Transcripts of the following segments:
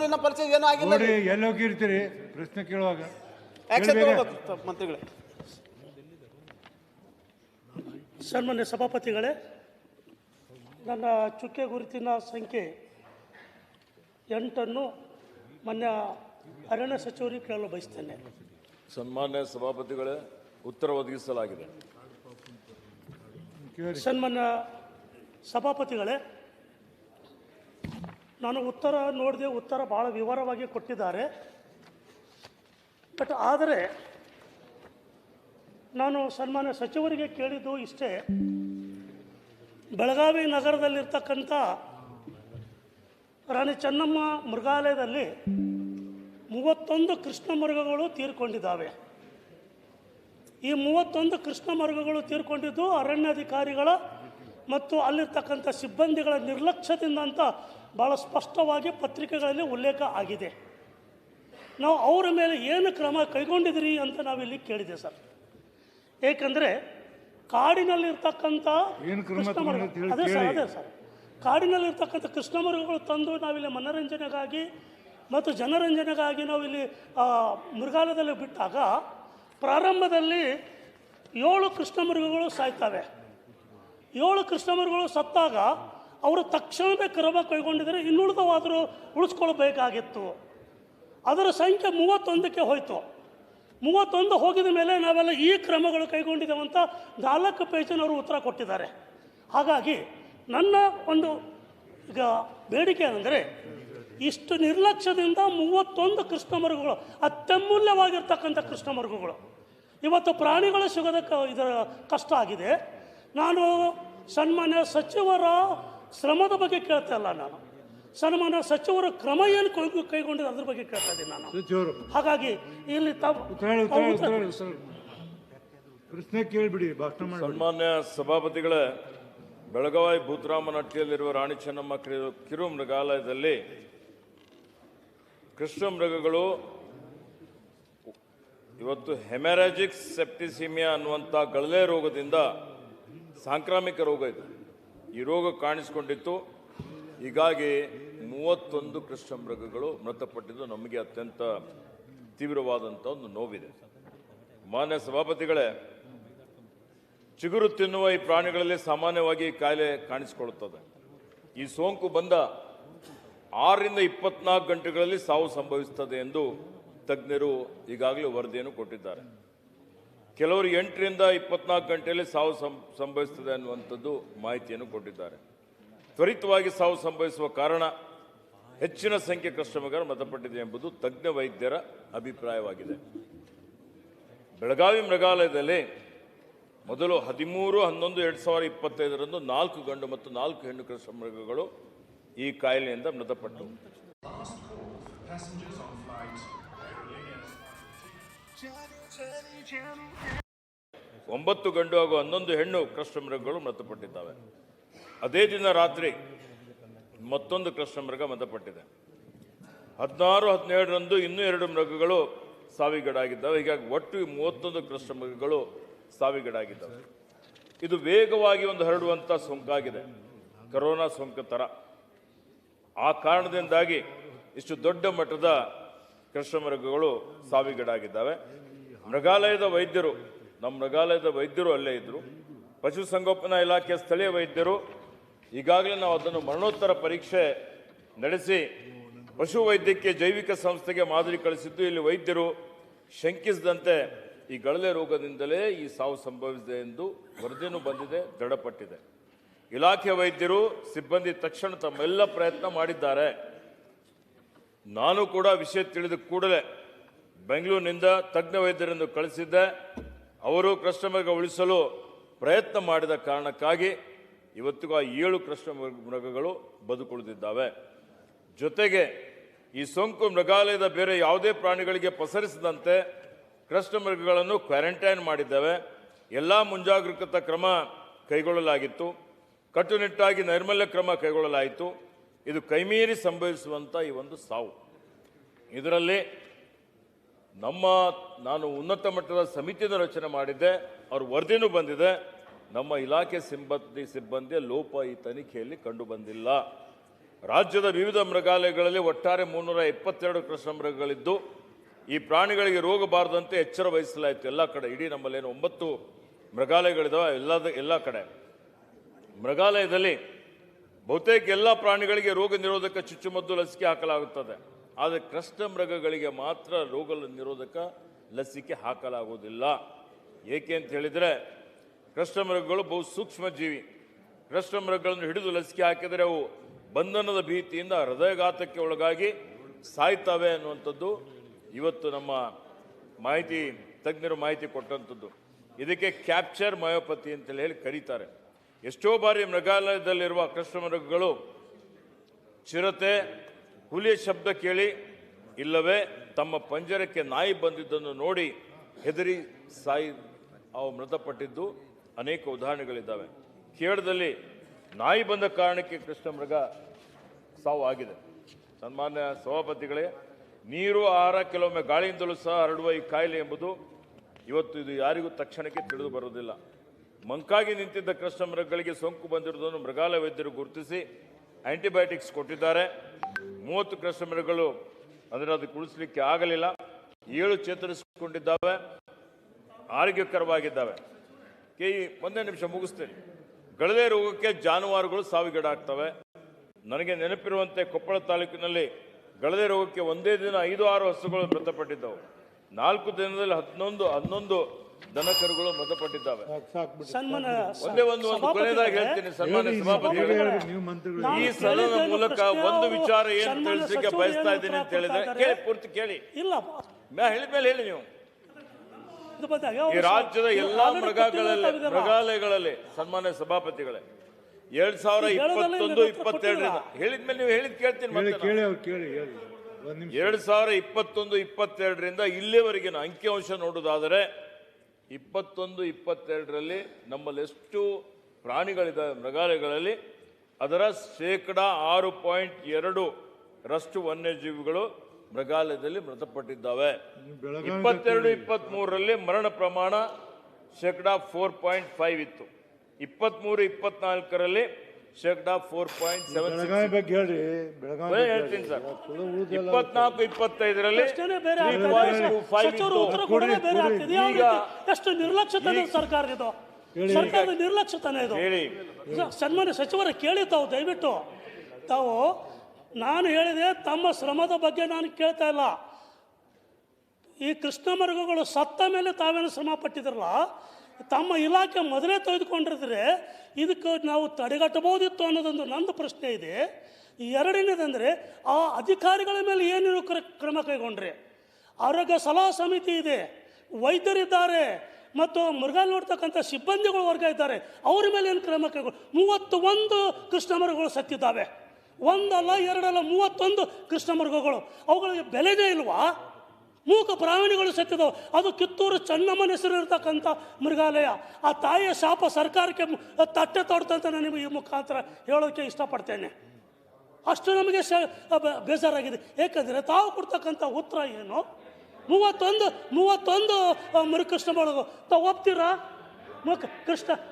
ಮಾತ್ರ ಪರಿಚಯ ಏನೂ ಆಗಿಲ್ಲ. ನೋಡಿ ಎಲ್ಲೋಗಿರ್ತೀರಿ ಪ್ರಶ್ನೆ ಕೇಳುವಾಗ. ಆಕ್ಷನ್ ತಗೋಬೇಕು ಮಂತ್ರಿಗಳೇ. ಸನ್ಮಾನ್ಯ ಸಭಾಪತಿಗಳೇ, ನನ್ನ ಚುಕ್ಕೆ ಗುರುತಿನ ಸಂಖ್ಯೆ 8 ಮಾನ್ಯ ಅರಣ್ಯ ಸಚಿವರಿಗೆ ಕೇಳಲು ಬಯಸ್ತೇನೆ. ಸನ್ಮಾನ್ಯ ಸಭಾಪತಿಗಳೇ, ಉತ್ತರ ಒದಗಿಸಲಾಗಿದೆ. ಸನ್ಮಾನ್ಯ ಸಭಾಪತಿಗಳೇ, ನಾನು ಉತ್ತರ ನೋಡಿದೆ, ಉತ್ತರ ಭಾಳ ವಿವರವಾಗಿ ಕೊಟ್ಟಿದ್ದಾರೆ. ಬಟ್ ಆದರೆ ನಾನು ಸನ್ಮಾನ್ಯ ಸಚಿವರಿಗೆ ಕೇಳಿದ್ದು ಇಷ್ಟೇ, ಬೆಳಗಾವಿ ನಗರದಲ್ಲಿರ್ತಕ್ಕಂಥ ರಾಣಿ ಚೆನ್ನಮ್ಮ ಮೃಗಾಲಯದಲ್ಲಿ 31 ಕೃಷ್ಣ ಮೃಗಗಳು ತೀರ್ಕೊಂಡಿದ್ದಾವೆ. ಈ 31 ಕೃಷ್ಣ ಮೃಗಗಳು ತೀರ್ಕೊಂಡಿದ್ದು ಅರಣ್ಯಾಧಿಕಾರಿಗಳ ಮತ್ತು ಅಲ್ಲಿರ್ತಕ್ಕಂಥ ಸಿಬ್ಬಂದಿಗಳ ನಿರ್ಲಕ್ಷ್ಯದಿಂದ ಅಂತ ಭಾಳ ಸ್ಪಷ್ಟವಾಗಿ ಪತ್ರಿಕೆಗಳಲ್ಲಿ ಉಲ್ಲೇಖ ಆಗಿದೆ. ನಾವು ಅವರ ಮೇಲೆ ಏನು ಕ್ರಮ ಕೈಗೊಂಡಿದ್ರಿ ಅಂತ ನಾವಿಲ್ಲಿ ಕೇಳಿದೆ ಸರ್. ಏಕೆಂದರೆ ಕಾಡಿನಲ್ಲಿರ್ತಕ್ಕಂಥ ಕೃಷ್ಣ ಮೃಗ, ಅದೇ ಸರ್ ಕಾಡಿನಲ್ಲಿರ್ತಕ್ಕಂಥ ಕೃಷ್ಣ ಮೃಗಗಳು ತಂದು ನಾವಿಲ್ಲಿ ಮನೋರಂಜನೆಗಾಗಿ ಮತ್ತು ಜನರಂಜನೆಗಾಗಿ ನಾವಿಲ್ಲಿ ಮೃಗಾಲಯದಲ್ಲಿ ಬಿಟ್ಟಾಗ ಪ್ರಾರಂಭದಲ್ಲಿ 7 ಕೃಷ್ಣ ಮೃಗಗಳು ಸಾಯ್ತವೆ. 7 ಕೃಷ್ಣ ಮೃಗಗಳು ಸತ್ತಾಗ ಅವರು ತಕ್ಷಣವೇ ಕ್ರಮ ಕೈಗೊಂಡಿದ್ದರೆ ಇನ್ನುಳಿದವಾದರೂ ಉಳಿಸ್ಕೊಳ್ಬೇಕಾಗಿತ್ತು. ಅದರ ಸಂಖ್ಯೆ 31ಕ್ಕೆ ಹೋಯಿತು. 31 ಹೋಗಿದ ಮೇಲೆ ನಾವೆಲ್ಲ ಈ ಕ್ರಮಗಳು ಕೈಗೊಂಡಿದ್ದೇವಂತ 4 ಪೇಜಿನವರು ಉತ್ತರ ಕೊಟ್ಟಿದ್ದಾರೆ. ಹಾಗಾಗಿ ನನ್ನ ಒಂದು ಈಗ ಬೇಡಿಕೆ ಅಂದರೆ, ಇಷ್ಟು ನಿರ್ಲಕ್ಷ್ಯದಿಂದ 31 ಕೃಷ್ಣ ಮೃಗಗಳು, ಅತ್ಯಮೂಲ್ಯವಾಗಿರ್ತಕ್ಕಂಥ ಕೃಷ್ಣ ಮೃಗಗಳು ಇವತ್ತು ಪ್ರಾಣಿಗಳು ಸಿಗೋದ ಇದರ ಕಷ್ಟ ಆಗಿದೆ. ನಾನು ಸನ್ಮಾನ್ಯ ಸಚಿವರ ಶ್ರಮದ ಬಗ್ಗೆ ಕೇಳ್ತಾ ಇಲ್ಲ, ನಾನು ಸನ್ಮಾನ್ಯ ಸಚಿವರ ಕ್ರಮ ಏನು ಕೈಗೊಂಡಿದೆ ಅದ್ರ ಬಗ್ಗೆ ಕೇಳ್ತಾ ಇದ್ದೀನಿ ನಾನು. ಹಾಗಾಗಿ ಇಲ್ಲಿ ಪ್ರಶ್ನೆ ಕೇಳಿಬಿಡಿ. ಸನ್ಮಾನ್ಯ ಸಭಾಪತಿಗಳೇ, ಬೆಳಗಾವಿ ಭೂತರಾಮನಹಟ್ಟಿಯಲ್ಲಿರುವ ರಾಣಿ ಚೆನ್ನಮ್ಮ ಕಿರು ಮೃಗಾಲಯದಲ್ಲಿ ಕೃಷ್ಣ ಮೃಗಗಳು ಇವತ್ತು ಹೆಮರಾಜಿಕ್ ಸೆಪ್ಟಿಸಿಮಿಯಾ ಅನ್ನುವಂಥ ಗಳಲೆ ರೋಗದಿಂದ ಸಾಂಕ್ರಾಮಿಕ ರೋಗ ಇದೆ. ಈ ರೋಗ ಕಾಣಿಸಿಕೊಂಡಿತ್ತು. ಹೀಗಾಗಿ 31 ಕೃಷ್ಣ ಮೃಗಗಳು ಮೃತಪಟ್ಟಿದ್ದು ನಮಗೆ ಅತ್ಯಂತ ತೀವ್ರವಾದಂಥ ಒಂದು ನೋವಿದೆ. ಮಾನ್ಯ ಸಭಾಪತಿಗಳೇ, ಚಿಗುರು ತಿನ್ನುವ ಈ ಪ್ರಾಣಿಗಳಲ್ಲಿ ಸಾಮಾನ್ಯವಾಗಿ ಈ ಕಾಯಿಲೆ ಕಾಣಿಸಿಕೊಳ್ಳುತ್ತದೆ. ಈ ಸೋಂಕು ಬಂದ 6 ರಿಂದ 24 ಗಂಟೆಗಳಲ್ಲಿ ಸಾವು ಸಂಭವಿಸುತ್ತದೆ ಎಂದು ತಜ್ಞರು ಈಗಾಗಲೇ ವರದಿಯನ್ನು ಕೊಟ್ಟಿದ್ದಾರೆ. ಕೆಲವರು 8 ರಿಂದ 24 ಗಂಟೆಯಲ್ಲಿ ಸಾವು ಸಂಭವಿಸುತ್ತದೆ ಅನ್ನುವಂಥದ್ದು ಮಾಹಿತಿಯನ್ನು ಕೊಟ್ಟಿದ್ದಾರೆ. ತ್ವರಿತವಾಗಿ ಸಾವು ಸಂಭವಿಸುವ ಕಾರಣ ಹೆಚ್ಚಿನ ಸಂಖ್ಯೆ ಕೃಷ್ಣ ಮೃಗಗಳು ಮೃತಪಟ್ಟಿದೆ ಎಂಬುದು ತಜ್ಞ ವೈದ್ಯರ ಅಭಿಪ್ರಾಯವಾಗಿದೆ. ಬೆಳಗಾವಿ ಮೃಗಾಲಯದಲ್ಲಿ ಮೊದಲು 13/11/2025 4 ಗಂಡು ಮತ್ತು 4 ಹೆಣ್ಣು ಕೃಷ್ಣ ಮೃಗಗಳು ಈ ಕಾಯಿಲೆಯಿಂದ ಮೃತಪಟ್ಟವು. 9 ಗಂಡು ಹಾಗೂ 11 ಹೆಣ್ಣು ಕೃಷ್ಣ ಮೃಗಗಳು ಮೃತಪಟ್ಟಿದ್ದಾವೆ. ಅದೇ ದಿನ ರಾತ್ರಿ ಮತ್ತೊಂದು ಕೃಷ್ಣ ಮೃಗ ಮೃತಪಟ್ಟಿದೆ. 16-17ರಂದು ಇನ್ನೂ 2 ಮೃಗಗಳು ಸಾವಿಗೀಡಾಗಿದ್ದಾವೆ. ಹೀಗಾಗಿ ಒಟ್ಟು 31 ಕೃಷ್ಣ ಮೃಗಗಳು ಸಾವಿಗೀಡಾಗಿದ್ದಾವೆ. ಇದು ವೇಗವಾಗಿ ಒಂದು ಹರಡುವಂಥ ಸೋಂಕಾಗಿದೆ, ಕರೋನಾ ಸೋಂಕು ಥರ. ಆ ಕಾರಣದಿಂದಾಗಿ ಇಷ್ಟು ದೊಡ್ಡ ಮಟ್ಟದ ಕೃಷ್ಣ ಮೃಗಗಳು ಸಾವಿಗೀಡಾಗಿದ್ದಾವೆ. ಮೃಗಾಲಯದ ವೈದ್ಯರು, ನಮ್ಮ ಮೃಗಾಲಯದ ವೈದ್ಯರು ಅಲ್ಲೇ ಇದ್ದರು. ಪಶುಸಂಗೋಪನಾ ಇಲಾಖೆಯ ಸ್ಥಳೀಯ ವೈದ್ಯರು ಈಗಾಗಲೇ ನಾವು ಅದನ್ನು ಮರಣೋತ್ತರ ಪರೀಕ್ಷೆ ನಡೆಸಿ ಪಶು ವೈದ್ಯಕೀಯ ಜೈವಿಕ ಸಂಸ್ಥೆಗೆ ಮಾದರಿ ಕಳಿಸಿದ್ದು. ಇಲ್ಲಿ ವೈದ್ಯರು ಶಂಕಿಸಿದಂತೆ ಈ ಗಳಲೆ ರೋಗದಿಂದಲೇ ಈ ಸಾವು ಸಂಭವಿಸಿದೆ ಎಂದು ವರದಿಯೂ ಬಂದಿದೆ, ದೃಢಪಟ್ಟಿದೆ. ಇಲಾಖೆ ವೈದ್ಯರು ಸಿಬ್ಬಂದಿ ತಕ್ಷಣ ತಮ್ಮೆಲ್ಲ ಪ್ರಯತ್ನ ಮಾಡಿದ್ದಾರೆ. ನಾನು ಕೂಡ ವಿಷಯ ತಿಳಿದ ಕೂಡಲೇ ಬೆಂಗಳೂರಿನಿಂದ ತಜ್ಞ ವೈದ್ಯರನ್ನು ಕಳಿಸಿದ್ದೆ. ಅವರು ಕೃಷ್ಣ ಮೃಗ ಉಳಿಸಲು ಪ್ರಯತ್ನ ಮಾಡಿದ ಕಾರಣಕ್ಕಾಗಿ ಇವತ್ತಿಗೂ ಆ 7 ಕೃಷ್ಣ ಮೃಗಗಳು ಬದುಕುಳಿದಿದ್ದಾವೆ. ಜೊತೆಗೆ ಈ ಸೋಂಕು ಮೃಗಾಲಯದ ಬೇರೆ ಯಾವುದೇ ಪ್ರಾಣಿಗಳಿಗೆ ಪಸರಿಸದಂತೆ ಕೃಷ್ಣ ಮೃಗಗಳನ್ನು ಕ್ವಾರಂಟೈನ್ ಮಾಡಿದ್ದಾವೆ. ಎಲ್ಲ ಮುಂಜಾಗರೂಕತಾ ಕ್ರಮ ಕೈಗೊಳ್ಳಲಾಗಿತ್ತು. ಕಟ್ಟುನಿಟ್ಟಾಗಿ ನೈರ್ಮಲ್ಯ ಕ್ರಮ ಕೈಗೊಳ್ಳಲಾಯಿತು. ಇದು ಕೈಮೀರಿ ಸಂಭವಿಸುವಂಥ ಈ ಒಂದು ಸಾವು. ಇದರಲ್ಲಿ ನಾನು ಉನ್ನತ ಮಟ್ಟದ ಸಮಿತಿಯನ್ನು ರಚನೆ ಮಾಡಿದ್ದೆ, ಅವ್ರ ವರದಿನೂ ಬಂದಿದೆ. ನಮ್ಮ ಇಲಾಖೆ ಸಿಬ್ಬಂದಿಯ ಲೋಪ ಈ ತನಿಖೆಯಲ್ಲಿ ಕಂಡು ಬಂದಿಲ್ಲ. ರಾಜ್ಯದ ವಿವಿಧ ಮೃಗಾಲಯಗಳಲ್ಲಿ ಒಟ್ಟಾರೆ 322 ಕೃಷ್ಣ ಮೃಗಗಳಿದ್ದು ಈ ಪ್ರಾಣಿಗಳಿಗೆ ರೋಗ ಬಾರದಂತೆ ಎಚ್ಚರ ವಹಿಸಲಾಯಿತು. ಎಲ್ಲ ಕಡೆ ಇಡೀ ನಮ್ಮಲ್ಲೇನು 9 ಮೃಗಾಲಯಗಳಿದಾವೆ. ಎಲ್ಲ ಕಡೆ ಮೃಗಾಲಯದಲ್ಲಿ ಬಹುತೇಕ ಎಲ್ಲ ಪ್ರಾಣಿಗಳಿಗೆ ರೋಗ ನಿರೋಧಕ ಚುಚ್ಚುಮದ್ದು ಲಸಿಕೆ ಹಾಕಲಾಗುತ್ತದೆ. ಆದರೆ ಕೃಷ್ಣ ಮೃಗಗಳಿಗೆ ಮಾತ್ರ ರೋಗ ನಿರೋಧಕ ಲಸಿಕೆ ಹಾಕಲಾಗುವುದಿಲ್ಲ. ಏಕೆ ಅಂತ ಹೇಳಿದರೆ ಕೃಷ್ಣ ಮೃಗಗಳು ಬಹು ಸೂಕ್ಷ್ಮ ಜೀವಿ. ಕೃಷ್ಣ ಮೃಗಗಳನ್ನು ಹಿಡಿದು ಲಸಿಕೆ ಹಾಕಿದರೆ ಅವು ಬಂಧನದ ಭೀತಿಯಿಂದ ಹೃದಯಘಾತಕ್ಕೆ ಒಳಗಾಗಿ ಸಾಯ್ತವೆ ಅನ್ನುವಂಥದ್ದು ಇವತ್ತು ನಮ್ಮ ತಜ್ಞರು ಮಾಹಿತಿ ಕೊಟ್ಟಂಥದ್ದು. ಇದಕ್ಕೆ ಕ್ಯಾಪ್ಚರ್ ಮಯೋಪತಿ ಅಂತೇಳಿ ಹೇಳಿ ಕರೀತಾರೆ. ಎಷ್ಟೋ ಬಾರಿ ಮೃಗಾಲಯದಲ್ಲಿರುವ ಕೃಷ್ಣ ಮೃಗಗಳು ಚಿರತೆ, ಹುಲಿಯ ಶಬ್ದ ಕೇಳಿ ಇಲ್ಲವೇ ತಮ್ಮ ಪಂಜರಕ್ಕೆ ನಾಯಿ ಬಂದಿದ್ದನ್ನು ನೋಡಿ ಹೆದರಿ ಅವು ಮೃತಪಟ್ಟಿದ್ದು ಅನೇಕ ಉದಾಹರಣೆಗಳಿದ್ದಾವೆ. ಕೇರಳದಲ್ಲಿ ನಾಯಿ ಬಂದ ಕಾರಣಕ್ಕೆ ಕೃಷ್ಣ ಮೃಗ ಸಾವು ಆಗಿದೆ. ಸನ್ಮಾನ್ಯ ಸಭಾಪತಿಗಳೇ, ನೀರು, ಆಹಾರ, ಕೆಲವೊಮ್ಮೆ ಗಾಳಿಯಿಂದಲೂ ಸಹ ಹರಡುವ ಈ ಕಾಯಿಲೆ ಎಂಬುದು ಇವತ್ತು ಇದು ಯಾರಿಗೂ ತಕ್ಷಣಕ್ಕೆ ತಿಳಿದು ಬರುವುದಿಲ್ಲ. ಮಂಕಾಗಿ ನಿಂತಿದ್ದ ಕೃಷ್ಣ ಮೃಗಗಳಿಗೆ ಸೋಂಕು ಬಂದಿರುವುದನ್ನು ಮೃಗಾಲಯ ವೈದ್ಯರು ಗುರುತಿಸಿ ಆಂಟಿಬಯೋಟಿಕ್ಸ್ ಕೊಟ್ಟಿದ್ದಾರೆ. 30 ಕೃಷ್ಣ ಮೃಗಗಳು ಅದಕ್ಕೆ ಉಳಿಸಲಿಕ್ಕೆ ಆಗಲಿಲ್ಲ. 7 ಚೇತರಿಸಿಕೊಂಡಿದ್ದಾವೆ, ಆರೋಗ್ಯಕರವಾಗಿದ್ದಾವೆ. ಒಂದೇ ನಿಮಿಷ ಮುಗಿಸ್ತೇನೆ. ಗಳದೆ ರೋಗಕ್ಕೆ ಜಾನುವಾರುಗಳು ಸಾವಿಗೀಡಾಗ್ತವೆ. ನನಗೆ ನೆನಪಿರುವಂತೆ ಕೊಪ್ಪಳ ತಾಲೂಕಿನಲ್ಲಿ ಗಳದೆ ರೋಗಕ್ಕೆ ಒಂದೇ ದಿನ 5-6 ಹಸುಗಳು ಮೃತಪಟ್ಟಿದ್ದವು. 4 ದಿನದಲ್ಲಿ 11 ದನಕರುಗಳು ಮೃತಪಟ್ಟಿದ್ದಾವೆ. ಒಂದೇ ಒಂದು ಕೊನೆಯದಾಗಿ ಹೇಳ್ತೀನಿ ಸನ್ಮಾನ್ಯ ಸಭಾಪತಿಗಳೇ, ಈ ಸದನದ ಮೂಲಕ ಒಂದು ವಿಚಾರ ಏನು ತಿಳಿಸಲಿಕ್ಕೆ ಬಯಸ್ತಾ ಇದ್ದೀನಿ ಅಂತ ಹೇಳಿದ್ರೆ ಕೇಳಿ, ಪೂರ್ತಿ ಕೇಳಿ. ಹೇಳಿದ್ಮೇಲೆ ಹೇಳಿ ನೀವು. ಈ ರಾಜ್ಯದ ಎಲ್ಲಾ ಮೃಗಾಲಯಗಳಲ್ಲಿ ಸನ್ಮಾನ್ಯ ಸಭಾಪತಿಗಳೇ 2021-22 ಹೇಳಿದ್ಮೇಲೆ ನೀವು ಹೇಳಿದ್ ಕೇಳ್ತೀನಿ. 2021-22 ಇಲ್ಲಿವರೆಗಿನ ಅಂಕಿಅಂಶ ನೋಡುವುದಾದರೆ 21-22ರಲ್ಲಿ ನಮ್ಮಲ್ಲಿ ಎಷ್ಟು ಪ್ರಾಣಿಗಳಿದ್ದಾವೆ ಮೃಗಾಲಯಗಳಲ್ಲಿ, ಅದರ 6.2% ವನ್ಯಜೀವಿಗಳು ಮೃಗಾಲಯದಲ್ಲಿ ಮೃತಪಟ್ಟಿದ್ದಾವೆ. 22-23ರಲ್ಲಿ ಮರಣ ಪ್ರಮಾಣ 4.5 ಇತ್ತು. 23-24ರಲ್ಲಿ 4.7 ಹೇಳ್ತೀನಿ ಸರ್. 24-25ರಲ್ಲಿ ಎಷ್ಟು ನಿರ್ಲಕ್ಷ್ಯತನ ಸರ್ಕಾರದ ನಿರ್ಲಕ್ಷ್ಯತನ ಇದು. ಸನ್ಮಾನ್ಯ ಸಚಿವರ ಕೇಳಿ ತಾವು ದಯವಿಟ್ಟು ನಾನು ಹೇಳಿದೆ ತಮ್ಮ ಶ್ರಮದ ಬಗ್ಗೆ ನಾನು ಕೇಳ್ತಾ ಇಲ್ಲ. ಈ ಕೃಷ್ಣ ಮೃಗಗಳು ಸತ್ತ ಮೇಲೆ ತಾವೇನು ಶ್ರಮ ಪಟ್ಟಿದ್ರಲ್ಲ, ತಮ್ಮ ಇಲಾಖೆ ಮೊದಲೇ ತೆಗೆದುಕೊಂಡಿದ್ರೆ ಇದಕ್ಕೆ ನಾವು ತಡೆಗಟ್ಟಬಹುದಿತ್ತು ಅನ್ನೋದೊಂದು ನಂದು ಪ್ರಶ್ನೆ ಇದೆ. ಎರಡನೇದಂದರೆ ಆ ಅಧಿಕಾರಿಗಳ ಮೇಲೆ ಏನೇನು ಕ್ರಮ ಕೈಗೊಂಡ್ರೆ? ಆರೋಗ್ಯ ಸಲಹಾ ಸಮಿತಿ ಇದೆ, ವೈದ್ಯರಿದ್ದಾರೆ, ಮತ್ತು ಮೃಗಾಲ ನೋಡ್ತಕ್ಕಂಥ ಸಿಬ್ಬಂದಿಗಳು ವರ್ಗ ಇದ್ದಾರೆ. ಅವ್ರ ಮೇಲೆ ಏನು ಕ್ರಮ ಕೈಗೊಂಡು 31 ಕೃಷ್ಣ ಮೃಗಗಳು ಸತ್ತಿದ್ದಾವೆ. ಒಂದಲ್ಲ ಎರಡಲ್ಲ 31 ಕೃಷ್ಣ ಮೃಗಗಳು. ಅವುಗಳಿಗೆ ಬೆಲೆನೇ ಇಲ್ವಾ? ಮೂಕ ಪ್ರಾಣಿಗಳು ಸತ್ತಿದ್ದವು. ಅದು ಕಿತ್ತೂರು ಚೆನ್ನಮ್ಮನ ಹೆಸರು ಇರ್ತಕ್ಕಂಥ ಮೃಗಾಲಯ. ಆ ತಾಯಿಯ ಶಾಪ ಸರ್ಕಾರಕ್ಕೆ ತಟ್ಟೆ ತೊಡ್ತಂತ ನಿಮಗೆ ಈ ಮುಖಾಂತರ ಹೇಳೋಕ್ಕೆ ಇಷ್ಟಪಡ್ತೇನೆ. ಅಷ್ಟು ನಮಗೆ ಬೇಜಾರಾಗಿದೆ. ಏಕೆಂದರೆ ತಾವು ಕೊಡ್ತಕ್ಕಂಥ ಉತ್ತರ ಏನು? 31 ಕೃಷ್ಣ ಮೃಗ ತಾವು ಒಪ್ತೀರಾ?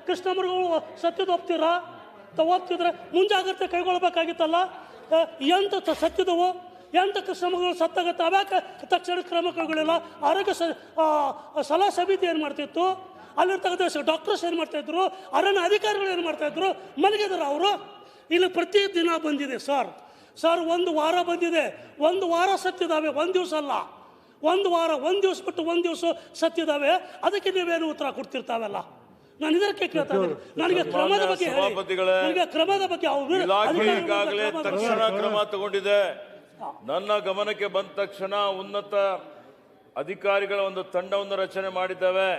ಕೃಷ್ಣ ಮೃಗಗಳು ಸತ್ತಿದ್ದು ಒಪ್ತೀರಾ? ತಾವು ಒಪ್ತಿದ್ರೆ ಮುಂಜಾಗ್ರತೆ ಕೈಗೊಳ್ಳಬೇಕಾಗಿತ್ತಲ್ಲ. ಎಂತ ಸತ್ತಿದವು, ಎಂತ ಕೃಷ್ಣ ಮೃಗಗಳು ಸತ್ತಾಗತ್ತೆ, ಅವ್ಯಾಕೆ ತಕ್ಷಣ ಕ್ರಮ ಕೈಗೊಳ್ಳಿಲ್ಲ? ಆರೋಗ್ಯ ಸಲಹಾ ಸಮಿತಿ ಏನು ಮಾಡ್ತಿತ್ತು? ಅಲ್ಲಿರ್ತಕ್ಕಂಥ ಡಾಕ್ಟರ್ಸ್ ಏನು ಮಾಡ್ತಾಯಿದ್ರು? ಅರಣ್ಯ ಅಧಿಕಾರಿಗಳು ಏನು ಮಾಡ್ತಾಯಿದ್ರು? ಮಲಗಿದ್ರು ಅವರು. ಇಲ್ಲಿ ಪ್ರತಿ ದಿನ ಬಂದಿದೆ ಸರ್. 1 ವಾರ ಬಂದಿದೆ. 1 ವಾರ ಸತ್ತಿದ್ದಾವೆ, 1 ದಿವಸ ಅಲ್ಲ, 1 ವಾರ, 1 ದಿವಸ ಬಿಟ್ಟು 1 ದಿವಸ ಸತ್ತಿದ್ದಾವೆ. ಅದಕ್ಕೆ ನೀವೇನು ಉತ್ತರ ಕೊಡ್ತಿರ್ತಾವಲ್ಲ? ನಾನು ಇದಕ್ಕೆ ಕೇಳ್ತಾ ಇದ್ದೀನಿ. ನನಗೆ ಕ್ರಮದ ಬಗ್ಗೆ ಈಗಾಗಲೇ ತಕ್ಷಣ ಕ್ರಮ ತಗೊಂಡಿದೆ. ನನ್ನ ಗಮನಕ್ಕೆ ಬಂದ ತಕ್ಷಣ ಉನ್ನತ ಅಧಿಕಾರಿಗಳ ಒಂದು ತಂಡವನ್ನು ರಚನೆ ಮಾಡಿದ್ದೇವೆ.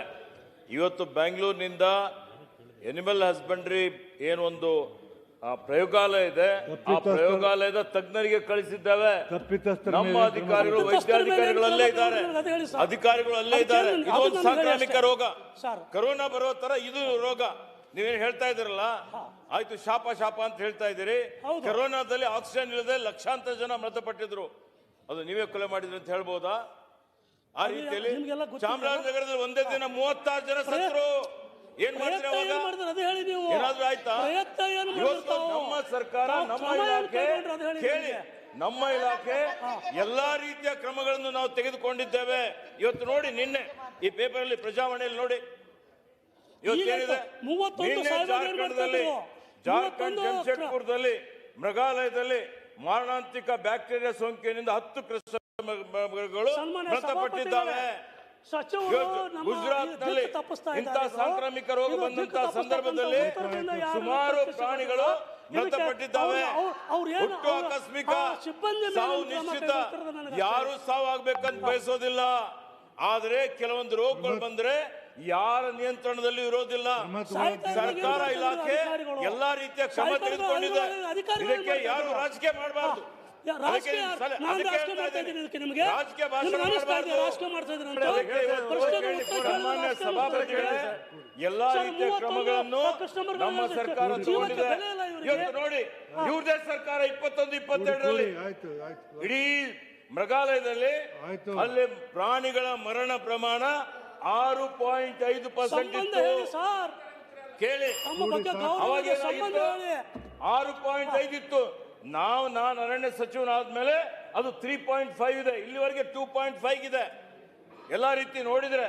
ಇವತ್ತು ಬೆಂಗಳೂರಿನಿಂದ ಎನಿಮಲ್ ಹಸ್ಬೆಂಡ್ರಿ ಏನೊಂದು ಪ್ರಯೋಗಾಲಯ ಇದೆ, ಆ ಪ್ರಯೋಗಾಲಯದ ತಜ್ಞರಿಗೆ ಕಳಿಸಿದ್ದೇವೆ. ನಮ್ಮ ಅಧಿಕಾರಿಗಳು, ವೈದ್ಯಾಧಿಕಾರಿಗಳಲ್ಲೇ ಇದ್ದಾರೆ, ಅಧಿಕಾರಿಗಳು ಅಲ್ಲೇ ಇದ್ದಾರೆ. ಇದೊಂದು ಸಾಂಕ್ರಾಮಿಕ ರೋಗ, ಕರೋನಾ ಬರೋ ತರ ಇದು ರೋಗ. ನೀವೇನು ಹೇಳ್ತಾ ಇದ್ದೀರಲ್ಲ, ಆಯ್ತು ಶಾಪ ಅಂತ ಹೇಳ್ತಾ ಇದ್ದೀರಿ. ಕರೋನಾದಲ್ಲಿ ಆಕ್ಸಿಜನ್ ಇಲ್ಲದೆ ಲಕ್ಷಾಂತರ ಜನ ಮೃತಪಟ್ಟಿದ್ರು. ಅದು ನೀವೇ ಕೊಲೆ ಮಾಡಿದ್ರಿ ಅಂತ ಹೇಳ್ಬೋದಾ? ಆ ರೀತಿಯಲ್ಲಿ ಚಾಮರಾಜನಗರದಲ್ಲಿ ಒಂದೇ ದಿನ 36 ಜನ ಸತ್ತರು. ಏನ್ ಮಾಡಿದ್ರೆ ಪ್ರಯತ್ನ ಏನ್ ಮಾಡಿದ್ರೆ ಅದು ಹೇಳಿ ನೀವು. ಏನಾದ್ರೂ ಆಯ್ತಾ? ಪ್ರಯತ್ನ ಏನು ಇವತ್ತು ಮಾಡಿರ್ತಾವು? ನಮ್ಮ ಸರ್ಕಾರ ತಾವು ನಮ್ಮ ಶ್ರಮ ಏನ್ ಇಲಾಖೆ ಕೈಗೊಂಡ್ರು ಅದು ಹೇಳಿ ಕೇಳಿ, ನಿಮಗೆ. ನಮ್ಮ ಇಲಾಖೆ ಎಲ್ಲಾ ರೀತಿಯ ಕ್ರಮಗಳನ್ನು ನಾವು ತೆಗೆದುಕೊಂಡಿದ್ದೇವೆ. ಇವತ್ತು ನೋಡಿ, ನಿನ್ನೆ ಈ ಪೇಪರ್ ಅಲ್ಲಿ ಪ್ರಜಾವಾಣಿಯಲ್ಲಿ ನೋಡಿ ಇವತ್ತೇನಿದೆ. 31,000 ಜಾರ್ಖಂಡ್ ಜಮ್ಶೆಡ್ಪುರದಲ್ಲಿ ಮೃಗಾಲಯದಲ್ಲಿ ಮಾರಣಾಂತಿಕ ಬ್ಯಾಕ್ಟೀರಿಯಾ ಸೋಂಕಿನಿಂದ 10 ಕೃಷ್ಣ ಮೃಗಗಳು ಮೃತಪಟ್ಟಿದ್ದಾವೆ. ಗುಜರಾತ್ನಲ್ಲಿ ಇಂಥ ಸಾಂಕ್ರಾಮಿಕ ರೋಗ ಬಂದಂತಹ ಸಂದರ್ಭದಲ್ಲಿ ಸುಮಾರು ಪ್ರಾಣಿಗಳು ಮೃತಪಟ್ಟಿದ್ದಾವೆ. ಹುಟ್ಟು ಆಕಸ್ಮಿಕ ಸಾವು ನಿಶ್ಚಿತ, ಯಾರು ಸಾವು ಆಗ್ಬೇಕಂತ ಬಯಸೋದಿಲ್ಲ. ಆದ್ರೆ ಕೆಲವೊಂದು ರೋಗಗಳು ಬಂದ್ರೆ ಯಾರ ನಿಯಂತ್ರಣದಲ್ಲಿ ಇರೋದಿಲ್ಲ. ಸರ್ಕಾರ ಇಲಾಖೆ ಎಲ್ಲಾ ರೀತಿಯ ಕ್ರಮ ತೆಗೆದುಕೊಂಡಿದೆ. ಇದಕ್ಕೆ ಯಾರು ರಾಜಕೀಯ ಮಾಡಬಾರ್ದು. ರಾಜಕೀಯ ಭಾಷಣ ಸನ್ಮಾನ್ಯ ಸಭಾಪತಿಗಳೇ, ಎಲ್ಲಾ ರೀತಿಯ ಕ್ರಮಗಳನ್ನು ನಮ್ಮ ಸರ್ಕಾರ ತಗೊಂಡಿದೆ. ಇವತ್ತು ನೋಡಿ, ಇವ್ರದೇ ಸರ್ಕಾರ 21-22ರಲ್ಲಿ ಇಡೀ ಮೃಗಾಲಯದಲ್ಲಿ ಅಲ್ಲಿ ಪ್ರಾಣಿಗಳ ಮರಣ ಪ್ರಮಾಣ 6.5% ಇತ್ತು. ಕೇಳಿ, ಅವಾಗ 6.5 ಇತ್ತು. ನಾನು ಅರಣ್ಯ ಸಚಿವನಾದ್ಮೇಲೆ ಅದು 3.5 ಇದೆ. ಇಲ್ಲಿವರೆಗೆ 2.5 ಇದೆ. ಎಲ್ಲಾ ರೀತಿ ನೋಡಿದ್ರೆ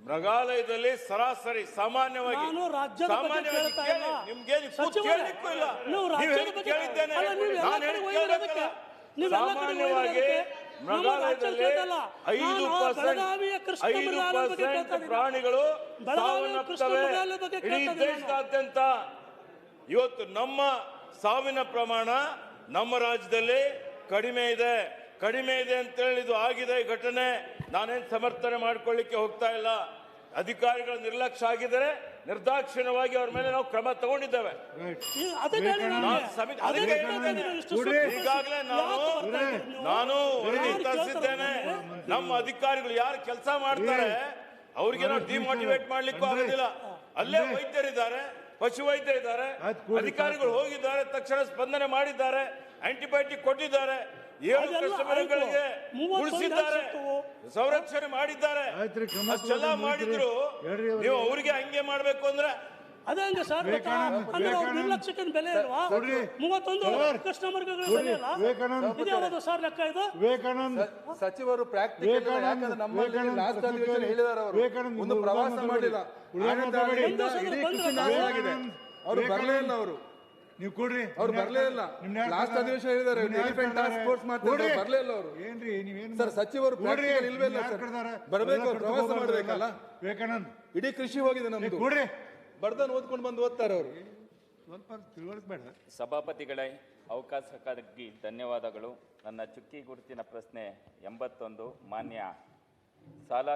ಮೃಗಾಲಯದಲ್ಲಿ ಸರಾಸರಿ ಸಾಮಾನ್ಯವಾಗಿ ನಿಮ್ಗೆ ಕೇಳಲಿಕ್ಕೂ ಇಲ್ಲ. ಕೇಳಿದ್ದೇನೆ, ನಾನು ಕೇಳಬೇಕಲ್ಲ. ಸಾಮಾನ್ಯವಾಗಿ ಮೃಗಾಲಯದಲ್ಲಿ 5% ಪ್ರಾಣಿಗಳು ಸಾವನ್ನಪ್ಪುತ್ತವೆ ಇಡೀ ದೇಶದಾದ್ಯಂತ. ಇವತ್ತು ನಮ್ಮ ಸಾವಿನ ಪ್ರಮಾಣ ನಮ್ಮ ರಾಜ್ಯದಲ್ಲಿ ಕಡಿಮೆ ಇದೆ ಅಂತೇಳಿ ಇದು ಆಗಿದೆ ಈ ಘಟನೆ. ನಾನೇನು ಸಮರ್ಥನೆ ಮಾಡ್ಕೊಳ್ಳಿಕ್ಕೆ ಹೋಗ್ತಾ ಇಲ್ಲ. ಅಧಿಕಾರಿಗಳ ನಿರ್ಲಕ್ಷ್ಯ ಆಗಿದ್ದಾರೆ, ನಿರ್ದಾಕ್ಷಿಣ್ಯವಾಗಿ ಅವ್ರ ಮೇಲೆ ನಾವು ಕ್ರಮ ತಗೊಂಡಿದ್ದೇವೆ. ಈಗಾಗಲೇ ನಾನು ವರದಿ ತರಿಸಿದ್ದೇನೆ. ನಮ್ಮ ಅಧಿಕಾರಿಗಳು ಯಾರು ಕೆಲಸ ಮಾಡ್ತಾರೆ ಅವ್ರಿಗೆ ನಾವು ಡಿಮೋಟಿವೇಟ್ ಮಾಡ್ಲಿಕ್ಕೂ ಆಗೋದಿಲ್ಲ. ಅಲ್ಲೇ ವೈದ್ಯರಿದ್ದಾರೆ, ಪಶು ವೈದ್ಯ ಇದ್ದಾರೆ, ಅಧಿಕಾರಿಗಳು ಹೋಗಿದ್ದಾರೆ, ತಕ್ಷಣ ಸ್ಪಂದನೆ ಮಾಡಿದ್ದಾರೆ, ಆಂಟಿಬಯೋಟಿಕ್ ಕೊಟ್ಟಿದ್ದಾರೆ, 7 ಕಸ್ಟಮರ್ಗಳಿಗೆ ಉಳಿಸಿದ್ದಾರೆ, ಸಂರಕ್ಷಣೆ ಮಾಡಿದ್ದಾರೆ. ಅಷ್ಟೆಲ್ಲ ಮಾಡಿದ್ರು ನೀವು ಅವ್ರಿಗೆ ಹಂಗೆ ಮಾಡ್ಬೇಕು ಅಂದ್ರೆ ಅದಂಗೆ ಸರ್, ನಿರ್ಲಕ್ಷ್ಯಕ್ಕೆ ಬೆಲೆ ಇಲ್ವಾ? 31 ಕಸ್ಟಮರ್ಗಳು ಬೆಲೆ ಇಲ್ಲ. ಇದ್ಯಾವುದು ಸರ್ ಲೆಕ್ಕ ಇದು? ವಿವೇಕಾನಂದ ಸಚಿವರು ಪ್ರಾಕ್ಟಿಕಲ್, ಯಾಕಂದ್ರೆ ನಮ್ಮಲ್ಲಿ ಲಾಸ್ಟ್ ಅಧಿವೇಶನ ಹೇಳಿದಾರೆ, ಅವರು ಒಂದು ಪ್ರವಾಸ ಮಾಡಿಲ್ಲ, ಇಡೀ ಕೃಷಿ ನಾಶ ಆಗಿದೆ. ಅವರು ಬರಲೇ ಇಲ್ಲ, ನೀವು ಕೊಡ್ರಿ, ಅವ್ರು ಬರಲೇ ಇಲ್ಲ. ಲಾಸ್ಟ್ ಅಧಿವೇಶನ ಹೇಳಿದ್ದಾರೆ ಎಲಿಫೆಂಟ್ ಟಾಸ್ಕ್ ಫೋರ್ಸ್ ಮಾಡ್ತಾರೆ, ಬರಲೇ ಇಲ್ಲ ಅವರು. ಏನ್ರಿ ನೀವೇನು ಸರ್ ಸಚಿವರು ಪ್ರಾಕ್ಟಿಕಲ್ ಇಲ್ವೇ ಇಲ್ಲ ಸರ್, ಬರಬೇಕು, ಪ್ರವಾಸ ಮಾಡಬೇಕಲ್ಲ. ವಿವೇಕಾನಂದ್ ಇಡೀ ಕೃಷಿ ಹೋಗಿದೆ ನಮ್ದು. ಕೊಡ್ರಿ, ಬರ್ದನ್ ಓದ್ಕೊಂಡು ಬಂದು ಓದ್ತಾರೆ ಅವರು. ಸ್ವಲ್ಪ ತಿಳುವಳಿಕೆ ಬೇಡ. ಸಭಾಪತಿಗಳೇ, ಅವಕಾಶಕ್ಕಾಗಿ ಧನ್ಯವಾದಗಳು. ನನ್ನ ಚುಕ್ಕಿ ಗುರುತಿನ ಪ್ರಶ್ನೆ 81 ಮಾನ್ಯ ಸಾಲ